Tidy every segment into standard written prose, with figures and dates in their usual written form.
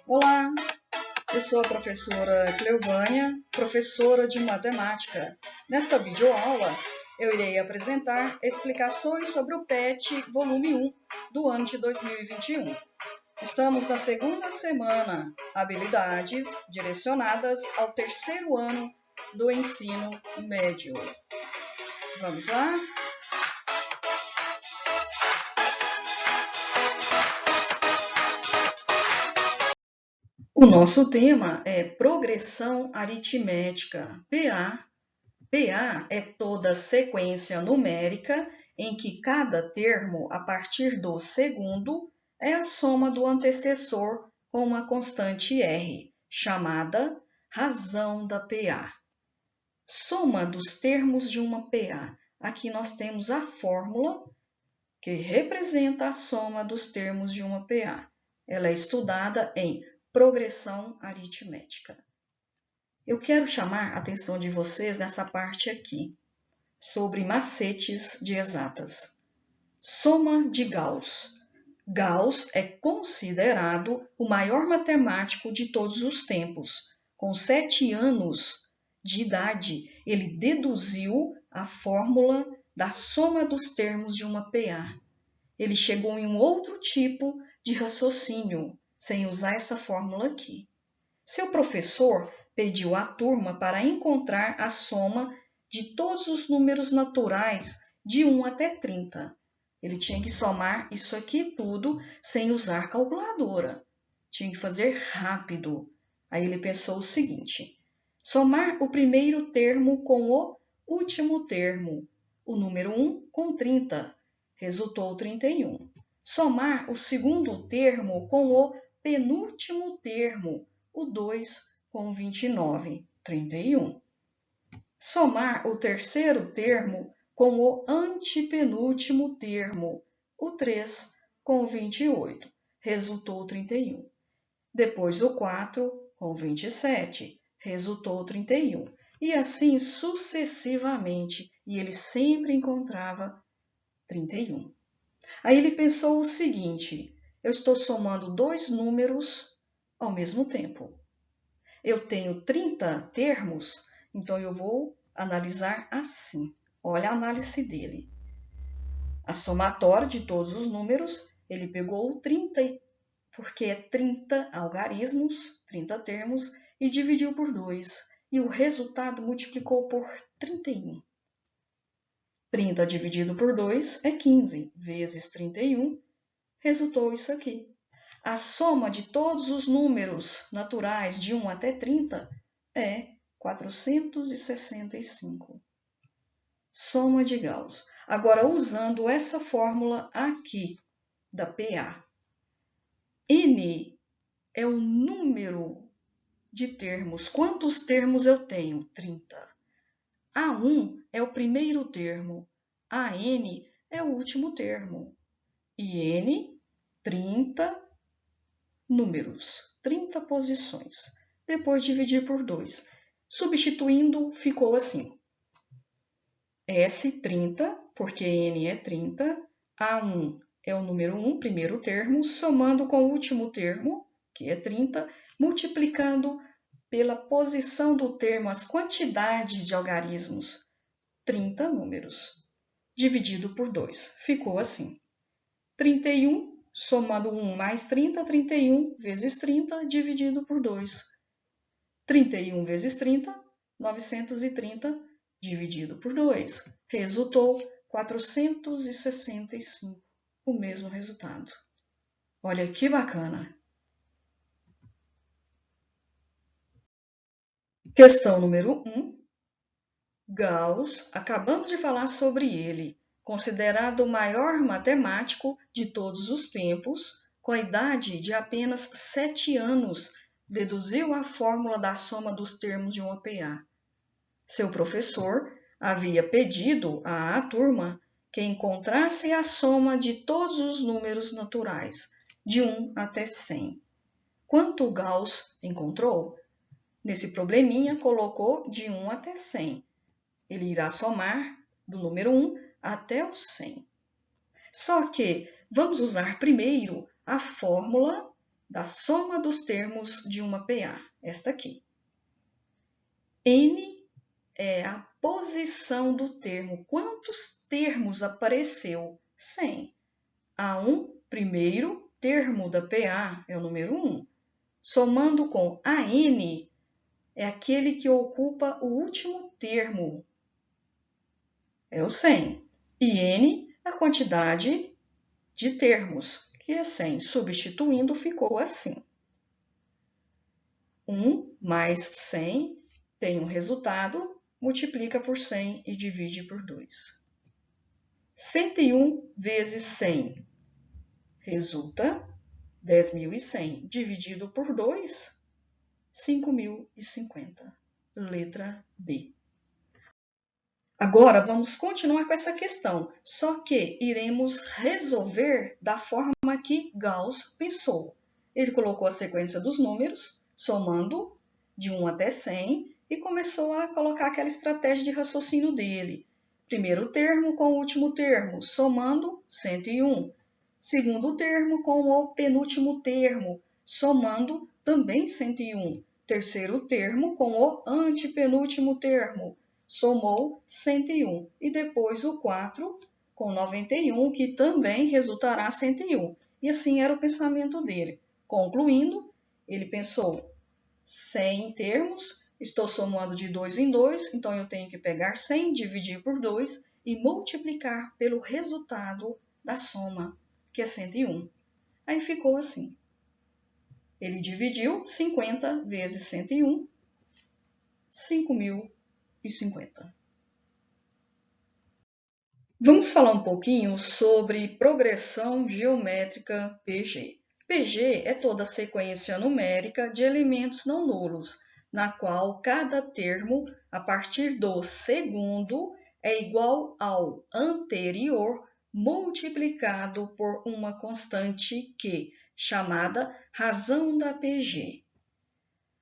Olá, eu sou a professora Cleovânia, professora de matemática. Nesta videoaula, eu irei apresentar explicações sobre o PET volume 1 do ano de 2021. Estamos na segunda semana, habilidades direcionadas ao terceiro ano do ensino médio. Vamos lá? O nosso tema é progressão aritmética, PA. PA é toda sequência numérica em que cada termo, a partir do segundo, é a soma do antecessor com uma constante R, chamada razão da PA. Soma dos termos de uma PA. Aqui nós temos a fórmula que representa a soma dos termos de uma PA. Ela é estudada em progressão aritmética. Eu quero chamar a atenção de vocês nessa parte aqui, sobre macetes de exatas. Soma de Gauss. Gauss é considerado o maior matemático de todos os tempos. Com 7 anos de idade, ele deduziu a fórmula da soma dos termos de uma PA. Ele chegou em um outro tipo de raciocínio, sem usar essa fórmula aqui. Seu professor pediu à turma para encontrar a soma de todos os números naturais de 1 até 30. Ele tinha que somar isso aqui tudo sem usar calculadora. Tinha que fazer rápido. Aí ele pensou o seguinte: somar o primeiro termo com o último termo, o número 1 com 30, resultou 31. Somar o segundo termo com o penúltimo termo, o 2 com 29, 31. Somar o terceiro termo com o antepenúltimo termo, o 3 com 28, resultou 31. Depois o 4 com 27, resultou 31. E assim sucessivamente, e ele sempre encontrava 31. Aí ele pensou o seguinte: eu estou somando dois números ao mesmo tempo. Eu tenho 30 termos, então eu vou analisar assim. Olha a análise dele. A somatória de todos os números, ele pegou 30, porque é 30 algarismos, 30 termos, e dividiu por 2. E o resultado multiplicou por 31. 30 dividido por 2 é 15, vezes 31, resultou isso aqui. A soma de todos os números naturais de 1 até 30 é 465. Soma de Gauss. Agora, usando essa fórmula aqui da PA. N é o número de termos. Quantos termos eu tenho? 30. A1 é o primeiro termo. AN é o último termo. E N, 30 números, 30 posições. Depois dividir por 2. Substituindo, ficou assim. S30, porque N é 30. A1 é o número 1, primeiro termo, somando com o último termo, que é 30, multiplicando pela posição do termo as quantidades de algarismos, 30 números, dividido por 2. Ficou assim. 31 somando 1 mais 30, 31 vezes 30, dividido por 2. 31 vezes 30, 930, dividido por 2. Resultou 465, o mesmo resultado. Olha que bacana! Questão número 1. Gauss, acabamos de falar sobre ele, considerado o maior matemático de todos os tempos, com a idade de apenas 7 anos, deduziu a fórmula da soma dos termos de uma PA. Seu professor havia pedido à turma que encontrasse a soma de todos os números naturais, de 1 até 100. Quanto Gauss encontrou? Nesse probleminha, colocou de 1 até 100. Ele irá somar do número 1 até o 100. Só que vamos usar primeiro a fórmula da soma dos termos de uma PA, esta aqui. N é a posição do termo. Quantos termos apareceu? 100. A1, primeiro termo da PA, é o número 1. Somando com AN, é aquele que ocupa o último termo, é o 100. E N, a quantidade de termos, que é 100. Substituindo, ficou assim. 1 mais 100 tem um resultado, multiplica por 100 e divide por 2. 101 vezes 100 resulta 10.100. Dividido por 2, 5.050. Letra B. Agora, vamos continuar com essa questão, só que iremos resolver da forma que Gauss pensou. Ele colocou a sequência dos números, somando de 1 até 100, e começou a colocar aquela estratégia de raciocínio dele. Primeiro termo com o último termo, somando 101. Segundo termo com o penúltimo termo, somando também 101. Terceiro termo com o antepenúltimo termo, somou 101. E depois o 4 com 91, que também resultará 101. E assim era o pensamento dele. Concluindo, ele pensou 100 termos, estou somando de 2 em 2, então eu tenho que pegar 100, dividir por 2 e multiplicar pelo resultado da soma, que é 101. Aí ficou assim. Ele dividiu 50 vezes 101, 5.050. Vamos falar um pouquinho sobre progressão geométrica PG. PG é toda a sequência numérica de elementos não nulos, na qual cada termo, a partir do segundo, é igual ao anterior multiplicado por uma constante Q, chamada razão da PG.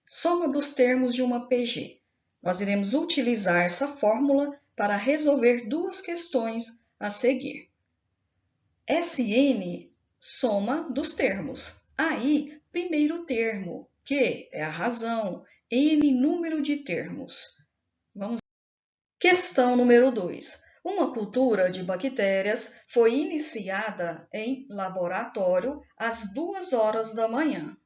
Soma dos termos de uma PG. Nós iremos utilizar essa fórmula para resolver duas questões a seguir. Sn, soma dos termos. Aí, primeiro termo, que é a razão, n número de termos. Vamos. Questão número 2. Uma cultura de bactérias foi iniciada em laboratório às 2 horas da manhã.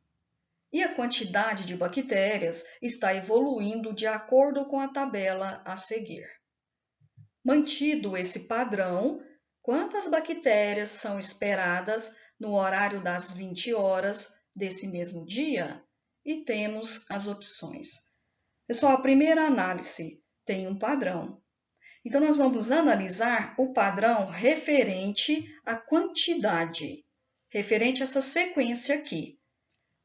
E a quantidade de bactérias está evoluindo de acordo com a tabela a seguir. Mantido esse padrão, quantas bactérias são esperadas no horário das 20 horas desse mesmo dia? E temos as opções. Pessoal, a primeira análise tem um padrão. Então, nós vamos analisar o padrão referente à quantidade, referente a essa sequência aqui.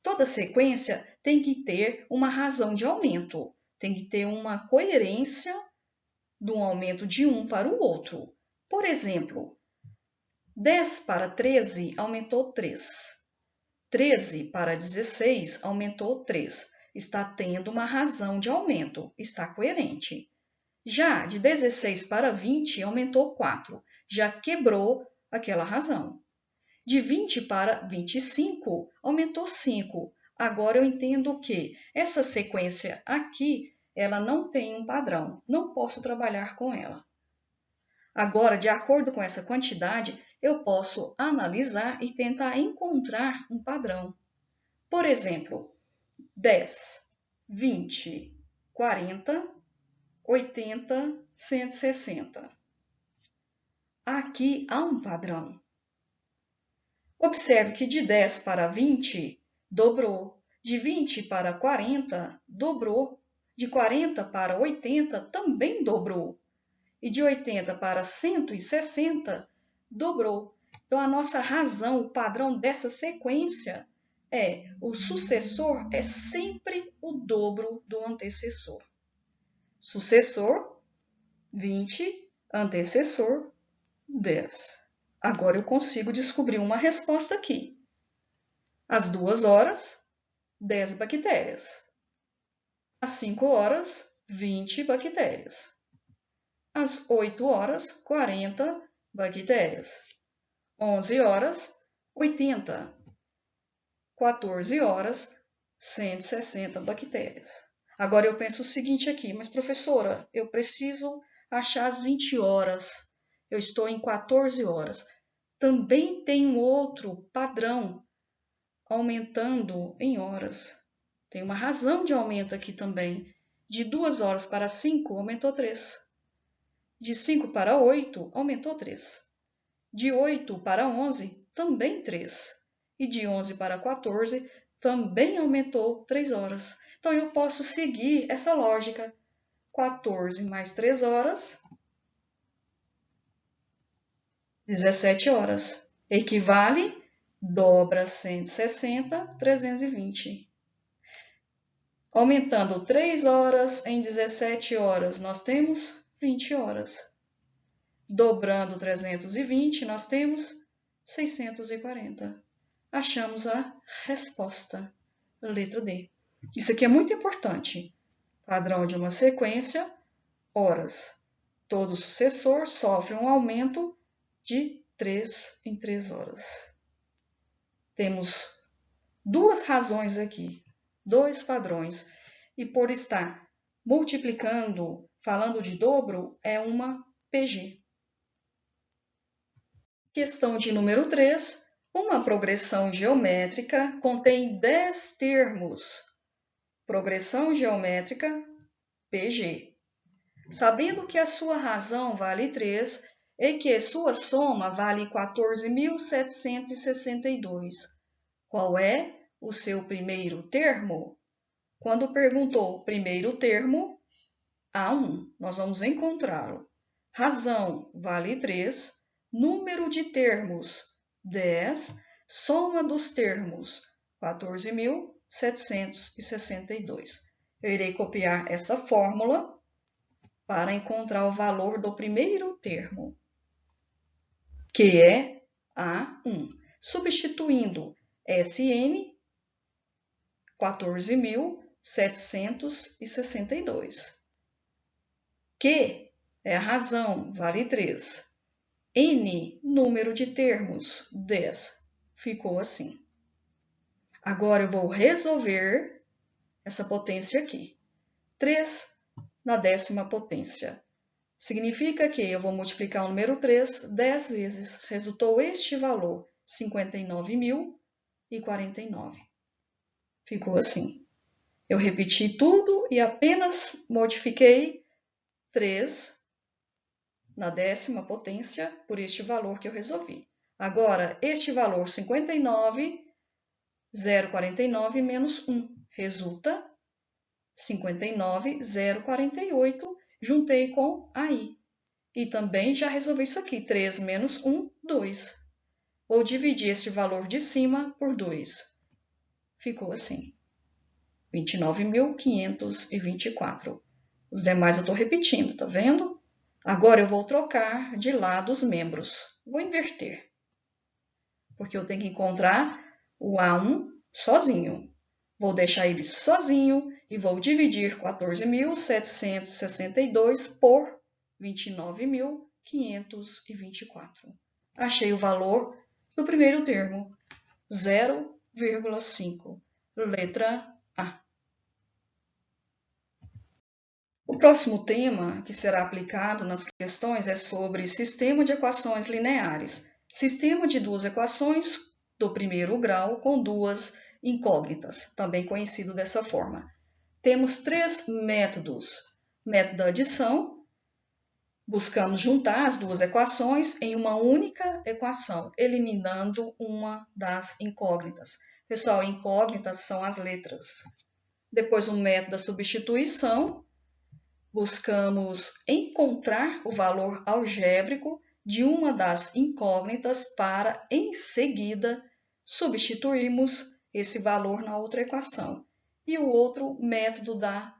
Toda sequência tem que ter uma razão de aumento, tem que ter uma coerência de um aumento de um para o outro. Por exemplo, 10 para 13 aumentou 3. 13 para 16 aumentou 3. Está tendo uma razão de aumento, está coerente. Já de 16 para 20 aumentou 4, já quebrou aquela razão. De 20 para 25, aumentou 5. Agora eu entendo que essa sequência aqui, ela não tem um padrão. Não posso trabalhar com ela. Agora, de acordo com essa quantidade, eu posso analisar e tentar encontrar um padrão. Por exemplo, 10, 20, 40, 80, 160. Aqui há um padrão. Observe que de 10 para 20, dobrou. De 20 para 40, dobrou. De 40 para 80, também dobrou. E de 80 para 160, dobrou. Então, a nossa razão, o padrão dessa sequência é o sucessor é sempre o dobro do antecessor. Sucessor, 20, antecessor, 10. Agora eu consigo descobrir uma resposta aqui. Às 2 horas, 10 bactérias. Às 5 horas, 20 bactérias. Às 8 horas, 40 bactérias. 11 horas, 80. 14 horas, 160 bactérias. Agora eu penso o seguinte aqui, mas professora, eu preciso achar as 20 horas. Eu estou em 14 horas. Também tem um outro padrão aumentando em horas. Tem uma razão de aumento aqui também. De 2 horas para 5, aumentou 3. De 5 para 8, aumentou 3. De 8 para 11, também 3. E de 11 para 14, também aumentou 3 horas. Então, eu posso seguir essa lógica. 14 mais 3 horas, 17 horas. Equivale, dobra 160, 320. Aumentando 3 horas em 17 horas, nós temos 20 horas. Dobrando 320, nós temos 640. Achamos a resposta, letra D. Isso aqui é muito importante. Padrão de uma sequência, horas. Todo sucessor sofre um aumento de 3 em 3 horas. Temos duas razões aqui, dois padrões. E por estar multiplicando, falando de dobro, é uma PG. Questão de número 3. Uma progressão geométrica contém 10 termos. Progressão geométrica, PG. Sabendo que a sua razão vale 3 e que sua soma vale 14.762, qual é o seu primeiro termo? Quando perguntou primeiro termo, A1, nós vamos encontrá-lo. Razão vale 3, número de termos 10, soma dos termos 14.762. Eu irei copiar essa fórmula para encontrar o valor do primeiro termo, que é A1. Substituindo SN, 14.762. Q é a razão, vale 3. N, número de termos, 10. Ficou assim. Agora eu vou resolver essa potência aqui. 3 na 10ª potência. Significa que eu vou multiplicar o número 3 10 vezes. Resultou este valor, 59.049. Ficou assim. Eu repeti tudo e apenas modifiquei 3 na 10ª potência por este valor que eu resolvi. Agora, este valor 59.049 menos 1 resulta 59.048, juntei com AI. E também já resolvi isso aqui, 3 menos 1, 2. Vou dividir este valor de cima por 2. Ficou assim, 29.524. Os demais eu estou repetindo, tá vendo? Agora eu vou trocar de lado os membros. Vou inverter, porque eu tenho que encontrar o A1 sozinho. Vou deixar ele sozinho e vou dividir 14.762 por 29.524. Achei o valor do primeiro termo, 0,5. Letra A. O próximo tema que será aplicado nas questões é sobre sistema de equações lineares. Sistema de duas equações do primeiro grau com duas incógnitas, também conhecido dessa forma. Temos 3 métodos. Método da adição, buscamos juntar as duas equações em uma única equação, eliminando uma das incógnitas. Pessoal, incógnitas são as letras. Depois, o método da substituição, buscamos encontrar o valor algébrico de uma das incógnitas para, em seguida, substituirmos esse valor na outra equação. E o outro método da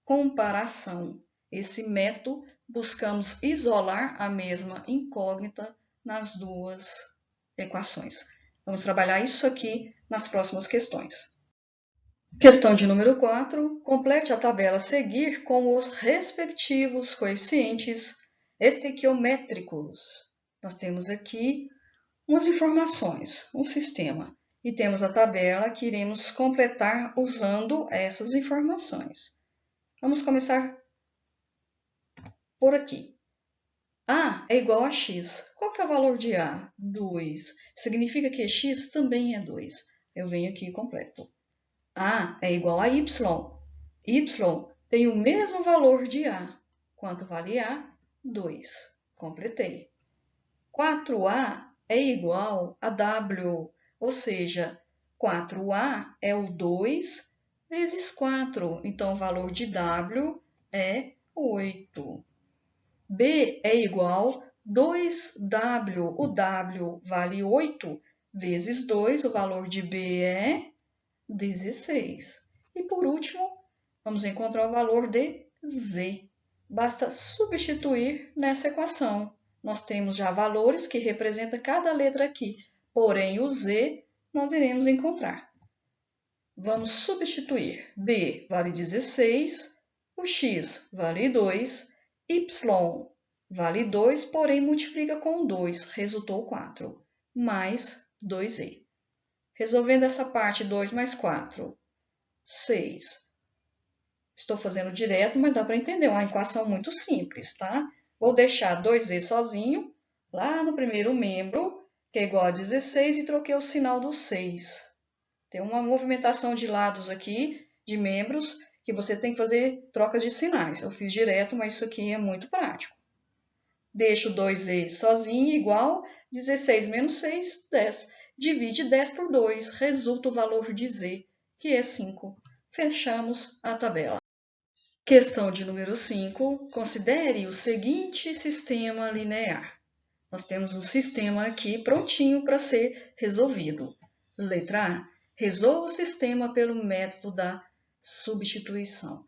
comparação. Esse método buscamos isolar a mesma incógnita nas duas equações. Vamos trabalhar isso aqui nas próximas questões. Questão de número 4. Complete a tabela a seguir com os respectivos coeficientes estequiométricos. Nós temos aqui umas informações, um sistema. e temos a tabela que iremos completar usando essas informações. Vamos começar por aqui. A é igual a x. Qual que é o valor de A? 2. Significa que x também é 2. Eu venho aqui e completo. A é igual a y. Y tem o mesmo valor de A. Quanto vale A? 2. Completei. 4A é igual a W, ou seja, 4A é o 2 vezes 4. Então, o valor de W é 8. B é igual a 2W. O W vale 8 vezes 2. O valor de B é 16. E por último, vamos encontrar o valor de Z. Basta substituir nessa equação. Nós temos já valores que representam cada letra aqui, porém o Z nós iremos encontrar. Vamos substituir. B vale 16, o X vale 2, Y vale 2, porém multiplica com 2, resultou 4, mais 2Z. Resolvendo essa parte, 2 mais 4, 6. Estou fazendo direto, mas dá para entender, é uma equação muito simples, tá? Vou deixar 2z sozinho, lá no primeiro membro, que é igual a 16, e troquei o sinal do 6. Tem uma movimentação de lados aqui, de membros, que você tem que fazer trocas de sinais. Eu fiz direto, mas isso aqui é muito prático. Deixo 2z sozinho, igual 16 menos 6, 10. Divide 10 por 2, resulta o valor de z, que é 5. Fechamos a tabela. Questão de número 5. Considere o seguinte sistema linear. Nós temos um sistema aqui prontinho para ser resolvido. Letra A. Resolva o sistema pelo método da substituição.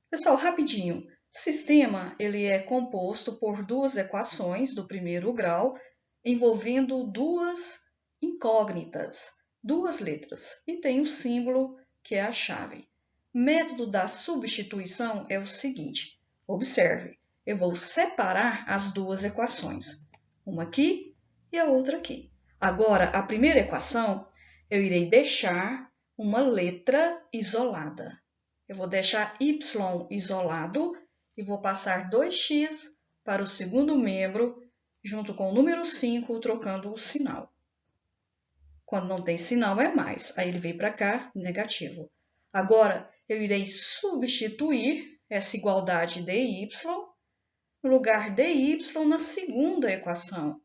Pessoal, rapidinho. Sistema ele é composto por duas equações do primeiro grau, envolvendo duas incógnitas, duas letras, e tem o símbolo que é a chave. Método da substituição é o seguinte. Observe, eu vou separar as duas equações, uma aqui e a outra aqui. Agora, a primeira equação, eu irei deixar uma letra isolada. Eu vou deixar y isolado e vou passar 2x para o segundo membro, junto com o número 5, trocando o sinal. Quando não tem sinal, é mais. Aí ele vem para cá, negativo. Agora, eu irei substituir essa igualdade dy no lugar dy na segunda equação.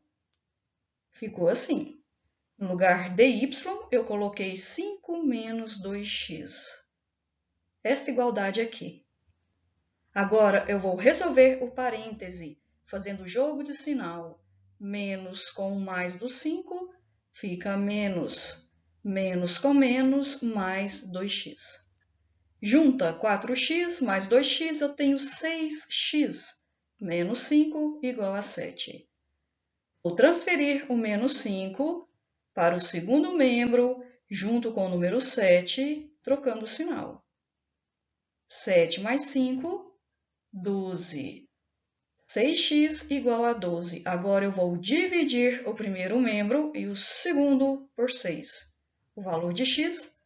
Ficou assim. No lugar dy, eu coloquei 5 menos 2x. Esta igualdade aqui. Agora, eu vou resolver o parêntese, fazendo o jogo de sinal. Menos com mais do 5, fica menos. Menos com menos, mais 2x. Junta 4x mais 2x, eu tenho 6x. Menos 5 igual a 7. Vou transferir o menos 5 para o segundo membro, junto com o número 7, trocando o sinal. 7 mais 5, 12. 6x igual a 12. Agora eu vou dividir o primeiro membro e o segundo por 6. O valor de x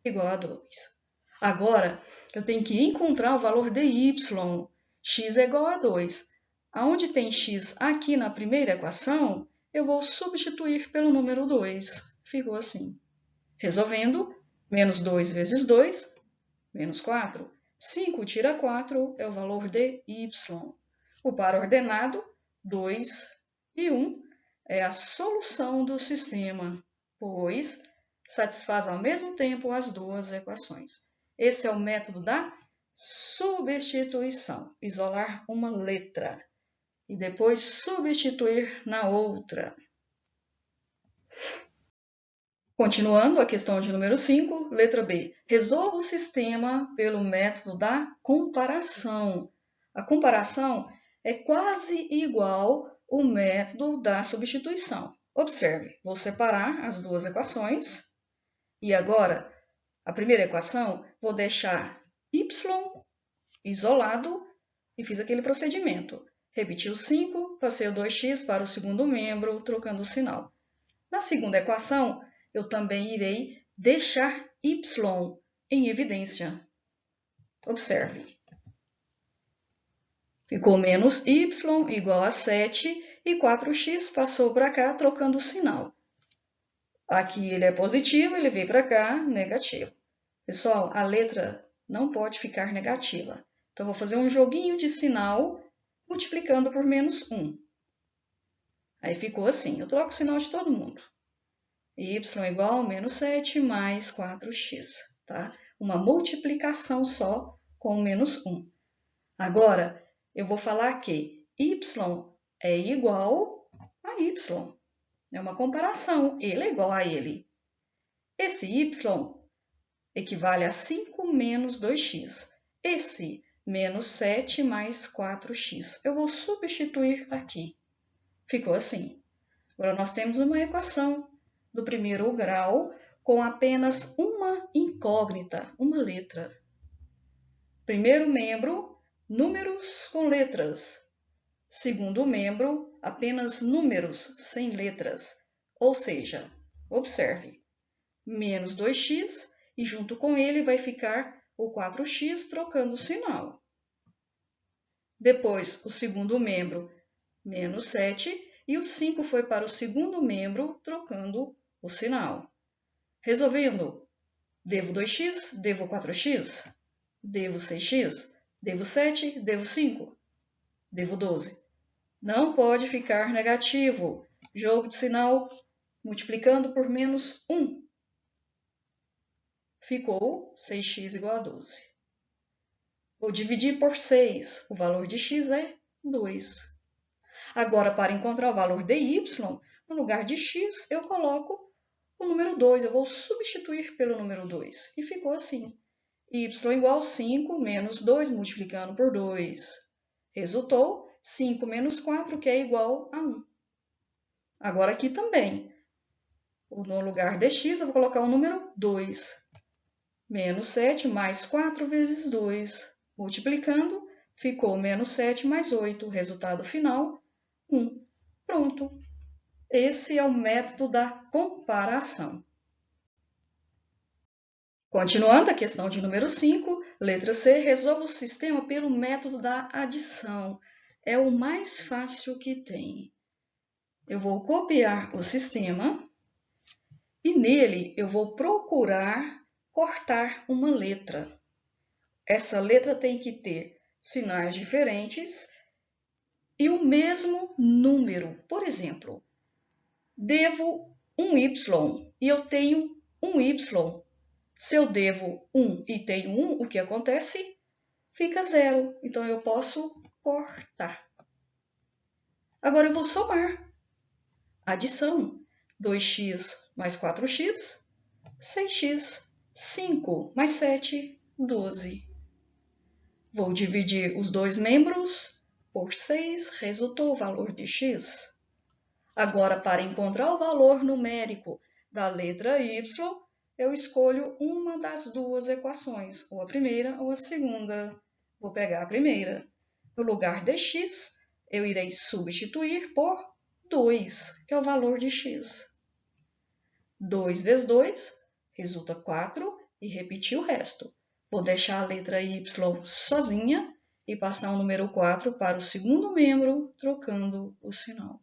igual a 2. Agora, eu tenho que encontrar o valor de y. X é igual a 2. Aonde tem x aqui na primeira equação, eu vou substituir pelo número 2. Ficou assim. Resolvendo, menos 2 vezes 2, menos 4. 5 tira 4 é o valor de y. O par ordenado, 2 e 1, é a solução do sistema, pois satisfaz ao mesmo tempo as duas equações. Esse é o método da substituição. Isolar uma letra e depois substituir na outra. Continuando a questão de número 5, letra B. Resolva o sistema pelo método da comparação. A comparação é quase igual ao método da substituição. Observe, vou separar as duas equações. E agora, a primeira equação, vou deixar y isolado e fiz aquele procedimento. Repeti o 5, passei o 2x para o segundo membro, trocando o sinal. Na segunda equação, eu também irei deixar y em evidência. Observe. Ficou menos y igual a 7 e 4x passou para cá trocando o sinal. Aqui ele é positivo, ele veio para cá negativo. Pessoal, a letra não pode ficar negativa. Então, vou fazer um joguinho de sinal multiplicando por menos 1. Aí ficou assim, eu troco o sinal de todo mundo. Y igual a menos 7 mais 4x, tá? Uma multiplicação só com menos 1. Agora, eu vou falar que y é igual a y. É uma comparação, ele é igual a ele. Esse y equivale a 5 menos 2x. Esse menos 7 mais 4x. Eu vou substituir aqui. Ficou assim. Agora, nós temos uma equação do primeiro grau com apenas uma incógnita, uma letra. Primeiro membro, números com letras. Segundo membro, apenas números sem letras. Ou seja, observe, menos 2x e junto com ele vai ficar o 4x trocando o sinal. Depois, o segundo membro, menos 7, e o 5 foi para o segundo membro, trocando o sinal. Resolvendo, devo 2x, devo 4x, devo 6x, devo 7, devo 5, devo 12. Não pode ficar negativo. Jogo de sinal multiplicando por menos 1. Ficou 6x igual a 12. Vou dividir por 6. O valor de x é 2. Agora, para encontrar o valor de y, no lugar de x, eu coloco o número 2. Eu vou substituir pelo número 2. E ficou assim. Y igual a 5 menos 2 multiplicando por 2. Resultou 5 menos 4, que é igual a 1. Agora aqui também. No lugar de x, eu vou colocar o número 2. Menos 7 mais 4 vezes 2. Multiplicando, ficou menos 7 mais 8. Resultado final, 1. Pronto. Esse é o método da comparação. Continuando a questão de número 5, letra C, resolva o sistema pelo método da adição. É o mais fácil que tem. Eu vou copiar o sistema e nele eu vou procurar cortar uma letra. Essa letra tem que ter sinais diferentes e o mesmo número. Por exemplo, devo um y e eu tenho um y. Se eu devo 1 e tenho 1, o que acontece? Fica 0. Então, eu posso cortar. Agora, eu vou somar. Adição. 2x mais 4x, 6x. 5 mais 7, 12. Vou dividir os dois membros por 6, resultou o valor de x. Agora, para encontrar o valor numérico da letra y, eu escolho uma das duas equações, ou a primeira ou a segunda. Vou pegar a primeira. No lugar de x, eu irei substituir por 2, que é o valor de x. 2 vezes 2 resulta 4 e repetir o resto. Vou deixar a letra y sozinha e passar o número 4 para o segundo membro, trocando o sinal.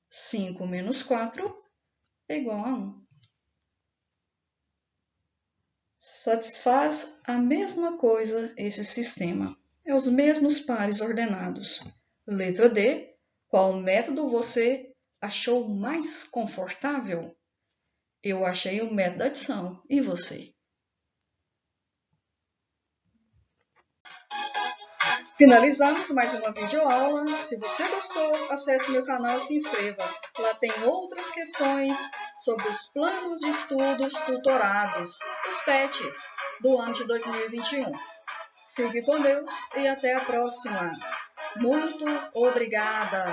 5 menos 4 é igual a 1. Satisfaz a mesma coisa esse sistema. É os mesmos pares ordenados. Letra D. Qual método você achou mais confortável? Eu achei o método da adição. E você? Finalizamos mais uma videoaula. Se você gostou, acesse meu canal e se inscreva. Lá tem outras questões sobre os planos de estudos tutorados, os PETs, do ano de 2021. Fique com Deus e até a próxima. Muito obrigada!